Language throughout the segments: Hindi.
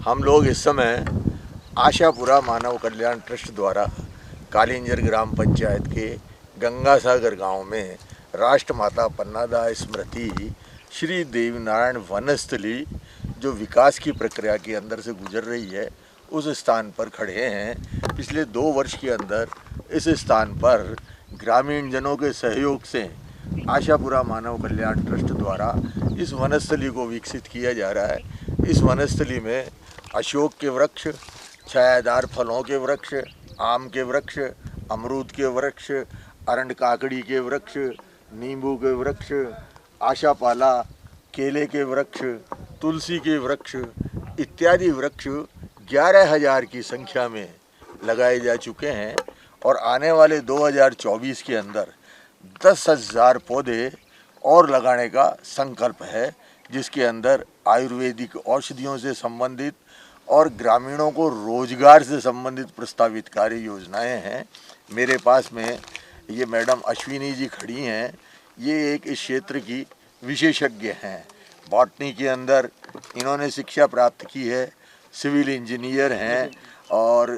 हम लोग इस समय आशापुरा मानव कल्याण ट्रस्ट द्वारा कालिंजर ग्राम पंचायत के गंगा सागर गांव में राष्ट्रमाता पन्नादा स्मृति श्री देवनारायण वनस्थली जो विकास की प्रक्रिया के अंदर से गुजर रही है उस स्थान पर खड़े हैं। पिछले 2 वर्ष के अंदर इस स्थान पर ग्रामीण जनों के सहयोग से आशापुरा मानव कल्याण ट्रस्ट द्वारा इस वनस्थली को विकसित किया जा रहा है। इस वनस्थली में अशोक के वृक्ष, छायादार फलों के वृक्ष, आम के वृक्ष, अमरूद के वृक्ष, अरंड काकड़ी के वृक्ष, नींबू के वृक्ष, आशापाला, केले के वृक्ष, तुलसी के वृक्ष इत्यादि वृक्ष 11,000 की संख्या में लगाए जा चुके हैं और आने वाले 2024 के अंदर 10,000 पौधे और लगाने का संकल्प है, जिसके अंदर आयुर्वेदिक औषधियों से संबंधित और ग्रामीणों को रोजगार से संबंधित प्रस्तावित कार्य योजनाएं हैं। मेरे पास में ये मैडम अश्विनी जी खड़ी हैं। ये एक इस क्षेत्र की विशेषज्ञ हैं। बॉटनी के अंदर इन्होंने शिक्षा प्राप्त की है, सिविल इंजीनियर हैं और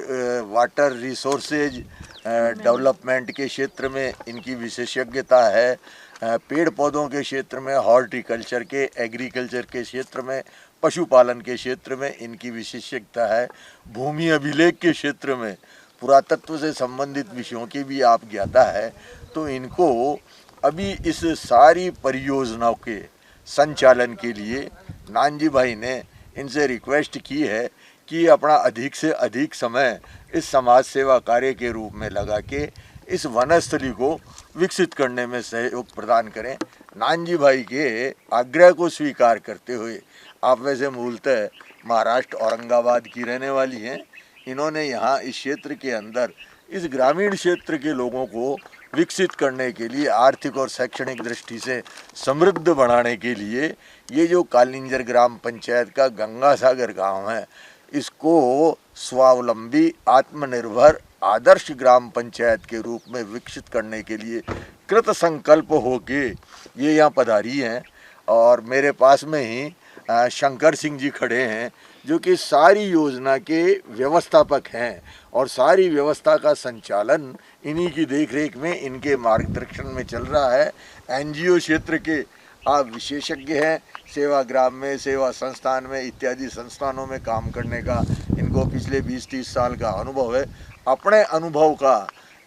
वाटर रिसोर्सेज डेवलपमेंट के क्षेत्र में इनकी विशेषज्ञता है। पेड़ पौधों के क्षेत्र में, हॉर्टिकल्चर के, एग्रीकल्चर के क्षेत्र में, पशुपालन के क्षेत्र में इनकी विशेषज्ञता है। भूमि अभिलेख के क्षेत्र में पुरातत्व से संबंधित विषयों की भी आप ज्ञाता है। तो इनको अभी इस सारी परियोजनाओं के संचालन के लिए नानजी भाई ने इनसे रिक्वेस्ट की है कि अपना अधिक से अधिक समय इस समाज सेवा कार्य के रूप में लगा के इस वनस्थली को विकसित करने में सहयोग प्रदान करें। नानजी भाई के आग्रह को स्वीकार करते हुए, आप वैसे मूलतः महाराष्ट्र औरंगाबाद की रहने वाली हैं, इन्होंने यहाँ इस क्षेत्र के अंदर इस ग्रामीण क्षेत्र के लोगों को विकसित करने के लिए, आर्थिक और शैक्षणिक दृष्टि से समृद्ध बनाने के लिए ये जो कालिंजर ग्राम पंचायत का गंगा सागर गाँव है, इसको स्वावलंबी, आत्मनिर्भर, आदर्श ग्राम पंचायत के रूप में विकसित करने के लिए कृत संकल्प होके ये यहाँ पधारी हैं। और मेरे पास में ही शंकर सिंह जी खड़े हैं जो कि सारी योजना के व्यवस्थापक हैं और सारी व्यवस्था का संचालन इन्हीं की देखरेख में, इनके मार्गदर्शन में चल रहा है। एनजीओ क्षेत्र के आप विशेषज्ञ हैं, सेवाग्राम में, सेवा संस्थान में इत्यादि संस्थानों में काम करने का इनको पिछले 20-30 साल का अनुभव है। अपने अनुभव का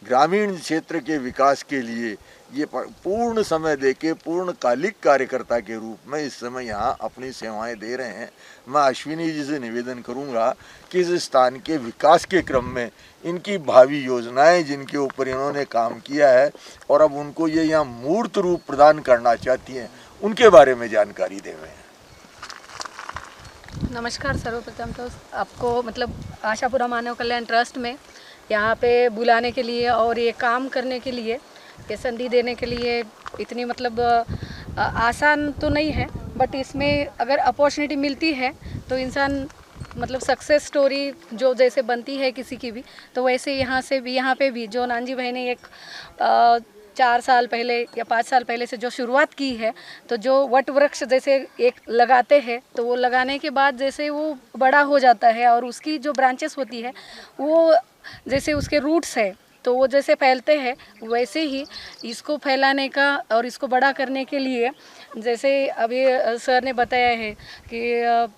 ग्रामीण क्षेत्र के विकास के लिए ये पूर्ण समय देके पूर्णकालिक कार्यकर्ता के रूप में इस समय यहाँ अपनी सेवाएं दे रहे हैं। मैं अश्विनी जी से निवेदन करूँगा कि इस स्थान के विकास के क्रम में इनकी भावी योजनाएं जिनके ऊपर इन्होंने काम किया है और अब उनको ये यहाँ मूर्त रूप प्रदान करना चाहती हैं, उनके बारे में जानकारी देवें। नमस्कार। सर्वप्रथम तो आपको आशापुरा मानव कल्याण ट्रस्ट में यहाँ पे बुलाने के लिए और ये काम करने के लिए, ये संधि देने के लिए इतनी आसान तो नहीं है, बट इसमें अगर अपॉर्चुनिटी मिलती है तो इंसान सक्सेस स्टोरी जो जैसे बनती है किसी की भी, तो वैसे यहाँ पे भी जो नानजी भाई ने एक 4 साल पहले या 5 साल पहले से जो शुरुआत की है, तो जो वट वृक्ष जैसे एक लगाते हैं तो वो लगाने के बाद जैसे वो बड़ा हो जाता है और उसकी जो ब्रांचेस होती है वो जैसे उसके रूट्स है तो वो जैसे फैलते हैं, वैसे ही इसको फैलाने का और इसको बड़ा करने के लिए जैसे अभी सर ने बताया है कि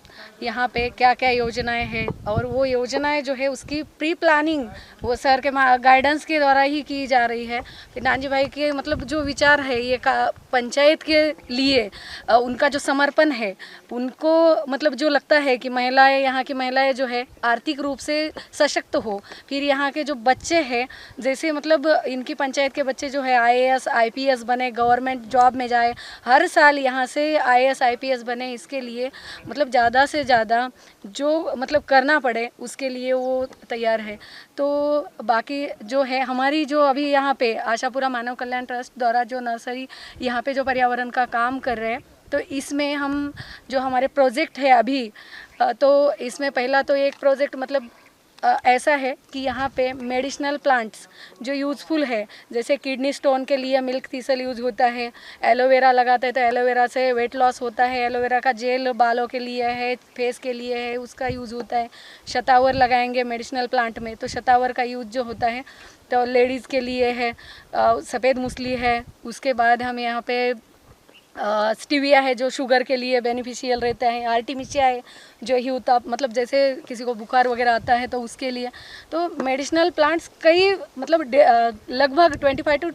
यहाँ पे क्या क्या योजनाएं हैं और वो योजनाएं जो है उसकी प्री प्लानिंग वो सर के गाइडेंस के द्वारा ही की जा रही है। फिर नानजी भाई के जो विचार है ये पंचायत के लिए उनका जो समर्पण है, उनको जो लगता है कि महिलाएं, यहाँ की महिलाएं जो है आर्थिक रूप से सशक्त हो। फिर यहाँ के जो बच्चे हैं जैसे इनकी पंचायत के बच्चे जो है IAS IPS बने, गवर्नमेंट जॉब में जाए, हर साल यहाँ से IAS IPS बने, इसके लिए ज़्यादा से ज़्यादा जो करना पड़े उसके लिए वो तैयार है। तो बाकी जो है हमारी जो अभी यहाँ पे आशापुरा मानव कल्याण ट्रस्ट द्वारा जो नर्सरी यहाँ पे जो पर्यावरण का काम कर रहे हैं, तो इसमें हम जो हमारे प्रोजेक्ट है अभी, तो इसमें पहला तो एक प्रोजेक्ट ऐसा है कि यहाँ पे मेडिसिनल प्लांट्स जो यूज़फुल है, जैसे किडनी स्टोन के लिए मिल्क थीसल यूज़ होता है, एलोवेरा लगाते हैं तो एलोवेरा से वेट लॉस होता है, एलोवेरा का जेल बालों के लिए है, फेस के लिए है, उसका यूज़ होता है। शतावर लगाएंगे मेडिसिनल प्लांट में तो शतावर का यूज़ जो होता है तो लेडीज़ के लिए है। सफ़ेद मूसली है। उसके बाद हम यहाँ पे स्टीविया है जो शुगर के लिए बेनिफिशियल रहता है। आर्टिमिशिया है जो ह्यूताप मतलब जैसे किसी को बुखार वगैरह आता है तो उसके लिए। तो मेडिसिनल प्लांट्स कई मतलब लगभग 25 to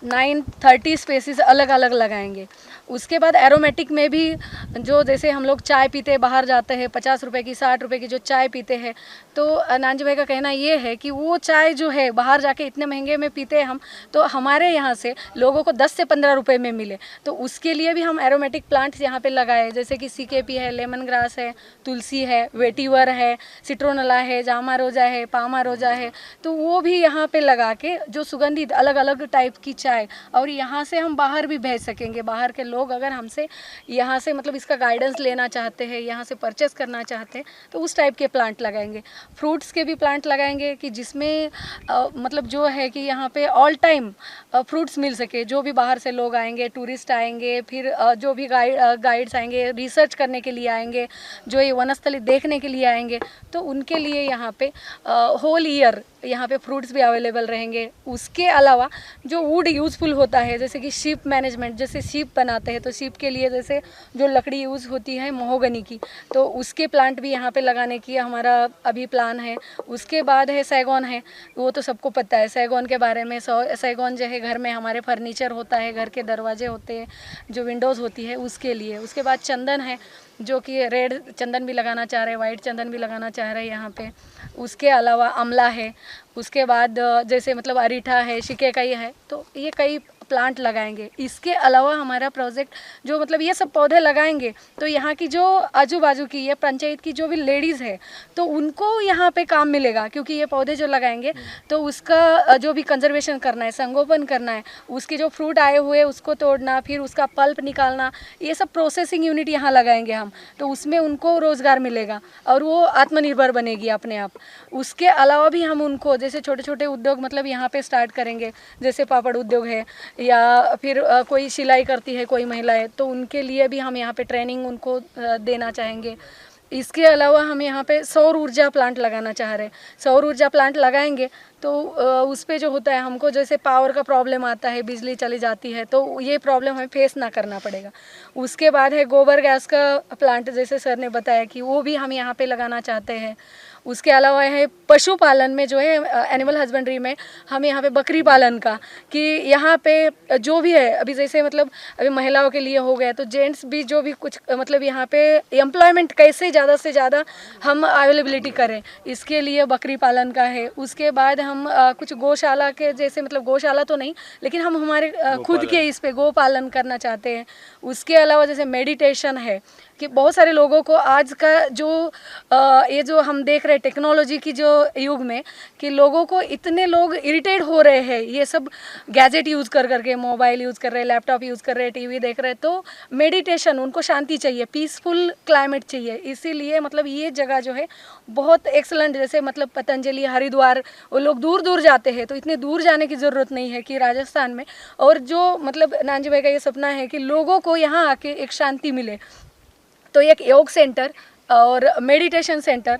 29-30 स्पेसीज अलग अलग लगाएंगे। उसके बाद एरोमेटिक में भी जो जैसे हम लोग चाय पीते बाहर जाते हैं 50 रुपए की 60 रुपए की जो चाय पीते हैं, तो नानजी भाई का कहना ये है कि वो चाय जो है बाहर जाके इतने महंगे में पीते हैं हम, तो हमारे यहाँ से लोगों को 10 से 15 रुपए में मिले। तो उसके लिए भी हम एरोमेटिक प्लांट्स यहाँ पे लगाए, जैसे कि सीकेपी है, लेमन ग्रास है, तुलसी है, वेटिवर है, सिट्रोनला है, जामा रोजा है, पामा रोजा है। तो वो भी यहाँ पे लगा के जो सुगंधित अलग अलग टाइप की चाय, और यहाँ से हम बाहर भी भेज सकेंगे। बाहर के लोग अगर हमसे यहाँ से मतलब इसका गाइडेंस लेना चाहते हैं, यहाँ से परचेस करना चाहते हैं, तो उस टाइप के प्लांट लगाएंगे। फ्रूट्स के भी प्लांट लगाएंगे कि जिसमें मतलब जो है कि यहाँ पे ऑल टाइम फ्रूट्स मिल सके। जो भी बाहर से लोग आएंगे, टूरिस्ट आएंगे, फिर जो भी गाइड्स आएंगे, रिसर्च करने के लिए आएंगे, जो ये वनस्थली देखने के लिए आएंगे, तो उनके लिए यहाँ पे होल ईयर यहाँ पे फ्रूट्स भी अवेलेबल रहेंगे। उसके अलावा जो वुड यूज़फुल होता है, जैसे कि शिप मैनेजमेंट, जैसे शिप बनाते हैं तो शिप के लिए जैसे जो लकड़ी यूज़ होती है महोगनी की, तो उसके प्लांट भी यहाँ पे लगाने की हमारा अभी प्लान है। उसके बाद है सैगॉन है, वो तो सबको पता है सैगॉन के बारे में। सैगॉन जो है घर में हमारे फर्नीचर होता है, घर के दरवाजे होते हैं, जो विंडोज़ होती है उसके लिए। उसके बाद चंदन है जो कि रेड चंदन भी लगाना चाह रहे हैं, वाइट चंदन भी लगाना चाह रहे हैं यहाँ पे। उसके अलावा अमला है। उसके बाद जैसे मतलब अरीठा है, शिकेकाई है, तो ये कई प्लांट लगाएंगे। इसके अलावा हमारा प्रोजेक्ट जो मतलब ये सब पौधे लगाएंगे तो यहाँ की जो आजू बाजू की ये पंचायत की जो भी लेडीज़ है तो उनको यहाँ पे काम मिलेगा, क्योंकि ये पौधे जो लगाएंगे तो उसका जो भी कंजर्वेशन करना है, संगोपन करना है, उसके जो फ्रूट आए हुए उसको तोड़ना, फिर उसका पल्प निकालना, ये सब प्रोसेसिंग यूनिट यहाँ लगाएंगे हम, तो उसमें उनको रोज़गार मिलेगा और वो आत्मनिर्भर बनेगी अपने आप। उसके अलावा भी हम उनको जैसे छोटे छोटे उद्योग मतलब यहाँ पे स्टार्ट करेंगे, जैसे पापड़ उद्योग है या फिर कोई सिलाई करती है कोई महिलाएं, तो उनके लिए भी हम यहाँ पे ट्रेनिंग उनको देना चाहेंगे। इसके अलावा हम यहाँ पे सौर ऊर्जा प्लांट लगाना चाह रहे हैं। सौर ऊर्जा प्लांट लगाएंगे तो उस पे जो होता है हमको जैसे पावर का प्रॉब्लम आता है, बिजली चली जाती है, तो ये प्रॉब्लम हमें फेस ना करना पड़ेगा। उसके बाद है गोबर गैस का प्लांट, जैसे सर ने बताया कि वो भी हम यहाँ पे लगाना चाहते हैं। उसके अलावा है पशुपालन में जो है एनिमल हस्बेंड्री में हम यहाँ पे बकरी पालन का, कि यहाँ पे जो भी है अभी जैसे मतलब अभी महिलाओं के लिए हो गया, तो जेंट्स भी जो भी कुछ मतलब यहाँ पे एम्प्लॉयमेंट कैसे ज़्यादा से ज़्यादा हम अवेलेबिलिटी करें, इसके लिए बकरी पालन का है। उसके बाद हम कुछ गौशाला के जैसे मतलब गौशाला तो नहीं, लेकिन हम हमारे खुद के इस पे गो पालन करना चाहते हैं। उसके अलावा जैसे मेडिटेशन है कि बहुत सारे लोगों को आज का जो ये जो हम देख रहे हैं टेक्नोलॉजी की जो युग में, कि लोगों को इतने लोग इरिटेट हो रहे हैं, ये सब गैजेट यूज़ कर करके, मोबाइल यूज़ कर रहे हैं, लैपटॉप यूज़ कर रहे हैं, टीवी देख रहे हैं, तो मेडिटेशन उनको शांति चाहिए, पीसफुल क्लाइमेट चाहिए। इसीलिए मतलब ये जगह जो है बहुत एक्सलेंट, जैसे मतलब पतंजलि, हरिद्वार, वो लोग दूर दूर जाते हैं, तो इतने दूर जाने की ज़रूरत नहीं है कि राजस्थान में। और जो मतलब नानजी भाई का ये सपना है कि लोगों को यहाँ आके एक शांति मिले, तो एक योग सेंटर और मेडिटेशन सेंटर,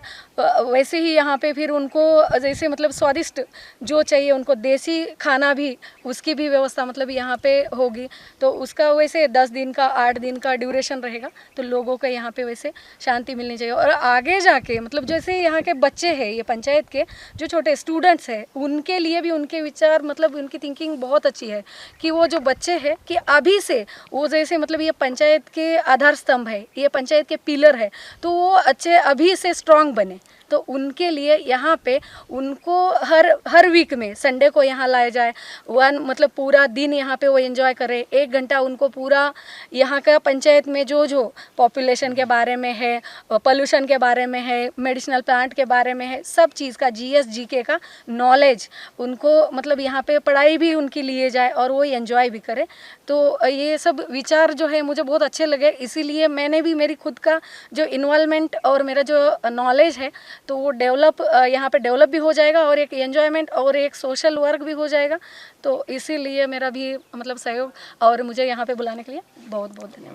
वैसे ही यहाँ पे फिर उनको जैसे मतलब स्वादिष्ट जो चाहिए उनको देसी खाना भी, उसकी भी व्यवस्था मतलब यहाँ पे होगी। तो उसका वैसे 10 दिन का 8 दिन का ड्यूरेशन रहेगा, तो लोगों को यहाँ पे वैसे शांति मिलनी चाहिए। और आगे जाके मतलब जैसे यहाँ के बच्चे हैं, ये पंचायत के जो छोटे स्टूडेंट्स हैं, उनके लिए भी उनके विचार मतलब उनकी थिंकिंग बहुत अच्छी है कि वो जो बच्चे हैं कि अभी से वो जैसे मतलब ये पंचायत के आधार स्तंभ है, ये पंचायत के पिलर है, तो वो अच्छे अभी से स्ट्रांग बने। तो उनके लिए यहाँ पे उनको हर वीक में संडे को यहाँ लाया जाए, मतलब पूरा दिन यहाँ पे वो एंजॉय करें। 1 घंटा उनको पूरा यहाँ का पंचायत में जो जो पॉपुलेशन के बारे में है, पोल्यूशन के बारे में है, मेडिसिनल प्लांट के बारे में है, सब चीज़ का GS GK का नॉलेज उनको मतलब यहाँ पे पढ़ाई भी उनकी लिए जाए और वो एंजॉय भी करें। तो ये सब विचार जो है मुझे बहुत अच्छे लगे, इसीलिए मैंने भी मेरी खुद का जो इन्वॉल्व सेटलमेंट और मेरा जो नॉलेज है तो वो यहाँ पे डेवलप भी हो जाएगा और एक एन्जॉयमेंट और एक सोशल वर्क भी हो जाएगा। तो इसीलिए मेरा भी मतलब सहयोग और मुझे यहाँ पे बुलाने के लिए बहुत बहुत धन्यवाद।